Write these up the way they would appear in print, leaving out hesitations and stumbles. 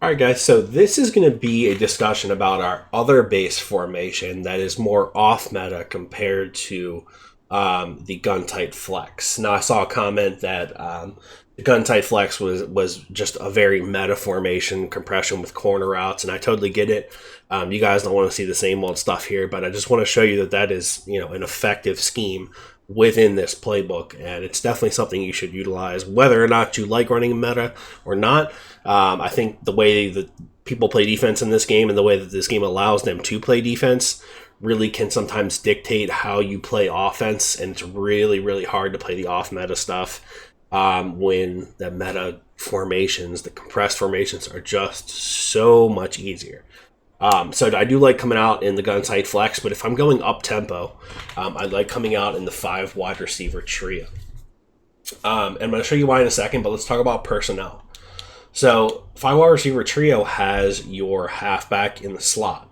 All right, guys. So this is going to be a discussion about our other base formation that is more off meta compared to the gun tight flex. Now, I saw a comment that the gun tight flex was just a very meta formation compression with corner routes, and I totally get it. You guys don't want to see the same old stuff here, but I just want to show you that that is an effective scheme within this playbook, and it's definitely something you should utilize, whether or not you like running meta or not. I think the way that people play defense in this game and the way that this game allows them to play defense really can sometimes dictate how you play offense, and it's really, really hard to play the off-meta stuff when the meta formations, the compressed formations, are just so much easier. So I do like coming out in the gun sight flex, but if I'm going up tempo, I like coming out in the 5 wide receiver trio. And I'm going to show you why in a second, but let's talk about personnel. So 5 wide receiver trio has your halfback in the slot.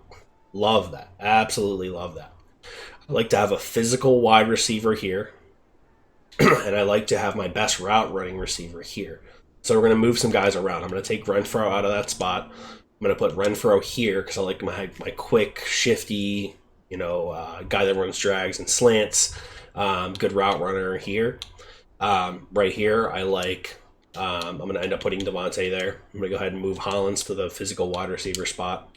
Love that. Absolutely love that. I like to have a physical wide receiver here, and I like to have my best route running receiver here. So we're going to move some guys around. I'm going to take Renfro out of that spot. I'm going to put Renfro here because I like my quick, shifty, guy that runs drags and slants. Good route runner here. Right here, I like, I'm going to end up putting Devontae there. I'm going to go ahead and move Hollins to the physical wide receiver spot.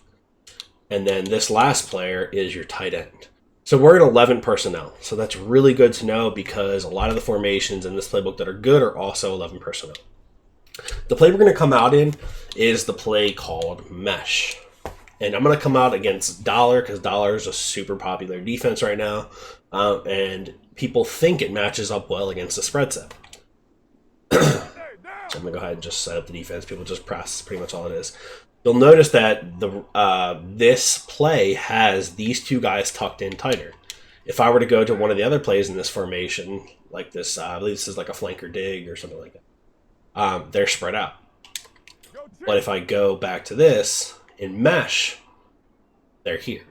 And then this last player is your tight end. So we're at 11 personnel. So that's really good to know because a lot of the formations in this playbook that are good are also 11 personnel. The play we're going to come out in is the play called Mesh. And I'm going to come out against Dollar because Dollar is a super popular defense right now. And people think it matches up well against the spread set. So I'm going to go ahead and just set up the defense. People just press, pretty much all it is. You'll notice that this play has these two guys tucked in tighter. If I were to go to one of the other plays in this formation, like this, I believe this is like a flanker dig or something like that, they're spread out. But if I go back to this, in Mesh, they're here.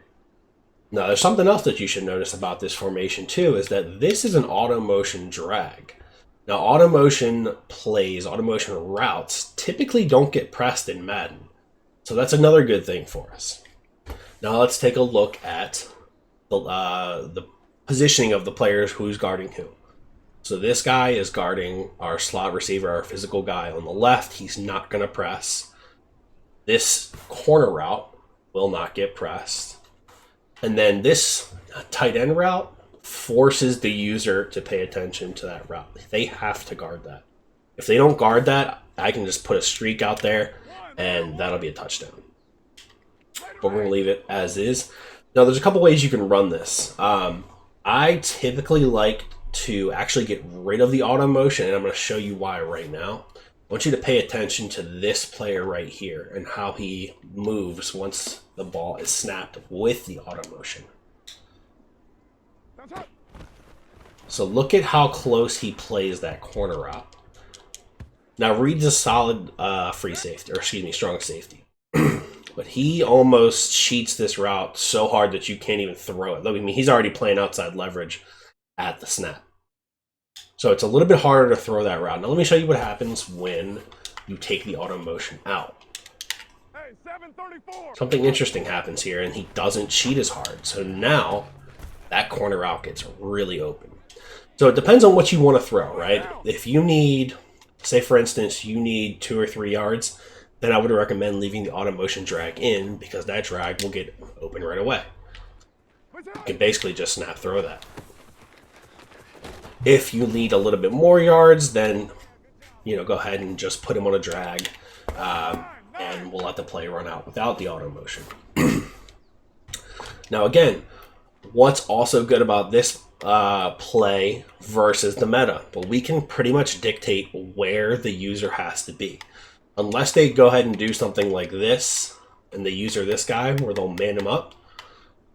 Now, there's something else that you should notice about this formation, too, is that this is an auto motion drag. Now, auto motion plays, auto motion routes, typically don't get pressed in Madden. So that's another good thing for us. Now let's take a look at the positioning of the players who's guarding who. So this guy is guarding our slot receiver, our physical guy on the left. He's not going to press. This corner route will not get pressed. And then this tight end route forces the user to pay attention to that route. They have to guard that. If they don't guard that, I can just put a streak out there and that'll be a touchdown. But we're going to leave it as is. Now, there's a couple ways you can run this. I typically like to actually get rid of the auto motion, and I'm going to show you why right now. I want you to pay attention to this player right here and how he moves once the ball is snapped with the auto motion. So look at how close he plays that corner route. Now, Reed's a solid strong safety. But he almost cheats this route so hard that you can't even throw it. I mean, he's already playing outside leverage at the snap. So it's a little bit harder to throw that route. Now, let me show you what happens when you take the auto motion out. Something interesting happens here, and he doesn't cheat as hard. So now that corner route gets really open. So it depends on what you want to throw, right? If you need, say for instance, you need 2 or 3 yards, then I would recommend leaving the auto motion drag in because that drag will get open right away. You can basically just snap throw that. If you need a little bit more yards, then go ahead and just put him on a drag, and we'll let the play run out without the auto motion. Now again, what's also good about this play versus the meta? Well, we can pretty much dictate where the user has to be. Unless they go ahead and do something like this, and they use this guy where they'll man him up,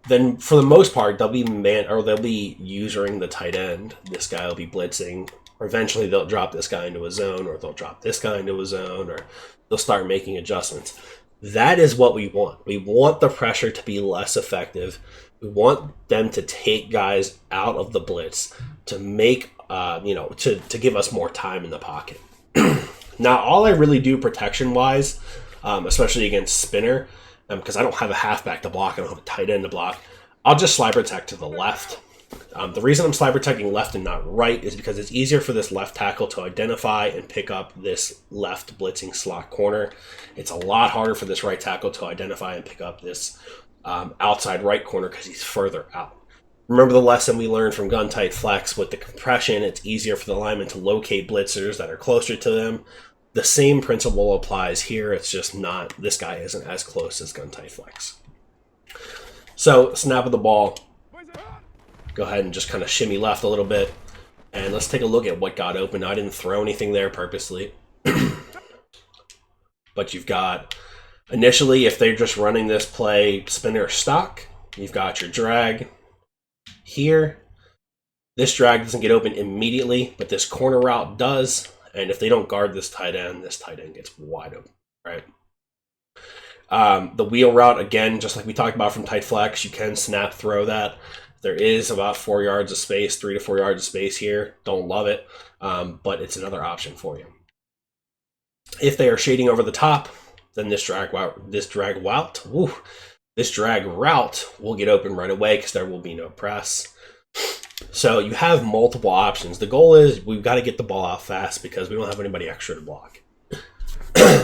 then for the most part they'll be using the tight end. This guy will be blitzing, or eventually they'll drop this guy into a zone, or they'll drop this guy into a zone, or they'll start making adjustments. That is what we want. We want the pressure to be less effective. We want them to take guys out of the blitz to make, to give us more time in the pocket. Now, all I really do protection-wise especially against spinner, because I don't have a halfback to block, I don't have a tight end to block. I'll just slide protect to the left. The reason I'm slide protecting left and not right is because it's easier for this left tackle to identify and pick up this left blitzing slot corner. It's a lot harder for this right tackle to identify and pick up this outside right corner because he's further out. Remember the lesson we learned from gun tight flex with the compression. It's easier for the linemen to locate blitzers that are closer to them. The same principle applies here. It's just not, this guy isn't as close as gun tight flex. So snap of the ball. Go ahead and just kind of shimmy left a little bit. And let's take a look at what got open. I didn't throw anything there purposely. But you've got, initially, if they're just running this play spinner stock, you've got your drag here. This drag doesn't get open immediately, but this corner route does. And if they don't guard this tight end gets wide open, right? The wheel route, again, just like we talked about from tight flex, you can snap throw that. There is about 4 yards of space, 3 to 4 yards of space here. Don't love it, but it's another option for you. If they are shading over the top, then this drag route will get open right away because there will be no press. So you have multiple options. The goal is we've got to get the ball out fast because we don't have anybody extra to block.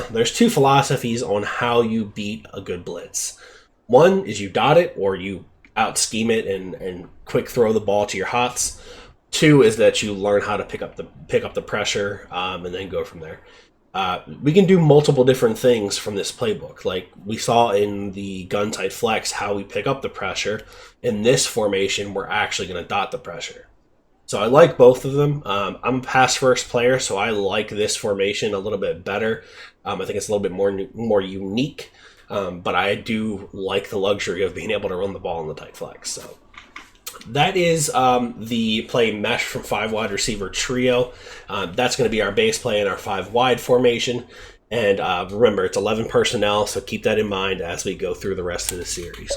There's two philosophies on how you beat a good blitz. One is you dot it or you out scheme it and quick throw the ball to your hots. Two is that you learn how to pick up the pressure and then go from there. We can do multiple different things from this playbook. Like we saw in the gun tight flex how we pick up the pressure. In this formation, we're actually going to dot the pressure. So I like both of them. I'm a pass first player, so I like this formation a little bit better. I think it's a little bit more unique. But I do like the luxury of being able to run the ball in the tight flex. So that is the play mesh from 5 wide receiver trio. That's going to be our base play in our 5 wide formation. And remember, it's 11 personnel, so keep that in mind as we go through the rest of the series.